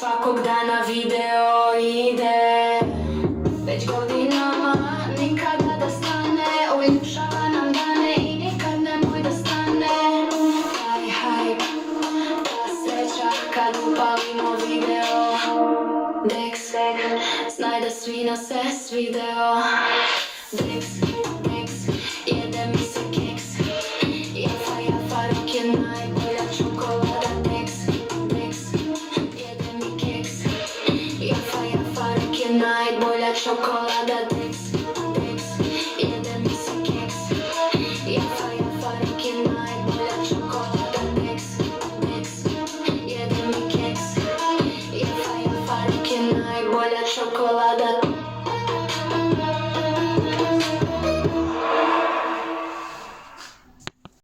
svakog dana video ide. Već godinama nikada da stane, uljušava nam dane i nikad nemoj da stane. Taj hype, ta sreća kad upalimo video. Dex, znaj da svi nose s video. Dex, jede mi se keks. Jafa, rok je najbolja čokolada. Dex, jede mi keks. Jafa, rok je najbolja čokolada. Dex.